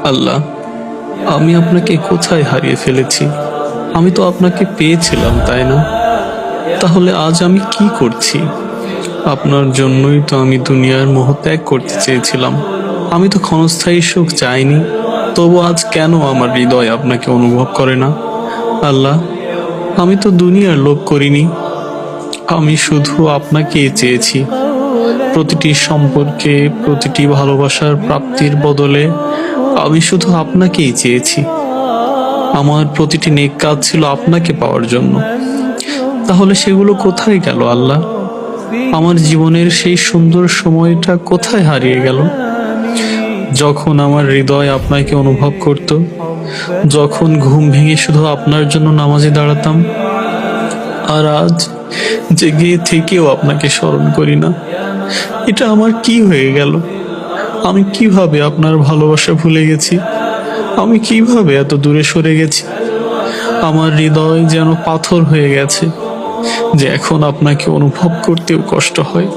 আল্লাহ, আমি আপনাকে কোথায় হারিয়ে ফেলেছি? আমি তো আপনাকে পেয়েছিলাম, তাই না? তাহলে আজ আমি কি করছি? আপনার জন্যই তো আমি দুনিয়ার মোহ ত্যাগ করতে চেয়েছিলাম। আমি তো ক্ষণস্থায়ী সুখ চাইনি। তবু আজ কেন আমার হৃদয় আপনাকে অনুভব করে না? আল্লাহ, আমি তো দুনিয়ার লোভ করিনি। আমি শুধু আপনাকেই চেয়েছি। প্রতিটি সম্পর্কে, প্রতিটি ভালোবাসার প্রাপ্তির বদলে আমি শুধু আপনাকেই চেয়েছি। আমার প্রতিটি নেক কাজ ছিল আপনাকে পাওয়ার জন্য। তাহলে সেগুলো কোথায় গেল আল্লাহ? আমার জীবনের সেই সুন্দর সময়টা কোথায় হারিয়ে গেল, যখন আমার হৃদয় আপনাকে অনুভব করত, যখন ঘুম ভেঙে শুধু আপনার জন্য নামাজে দাঁড়াতাম? আর আজ জেগে থেকেও আপনাকে স্মরণ করি না। এটা আমার কি হয়ে গেল? আমি কিভাবে আপনার ভালোবাসা ভুলে গেছি? আমি কিভাবে এত দূরে সরে গেছি? আমার হৃদয় যেন পাথর হয়ে গেছে, যে এখন আপনাকে অনুভব করতেও কষ্ট হয়।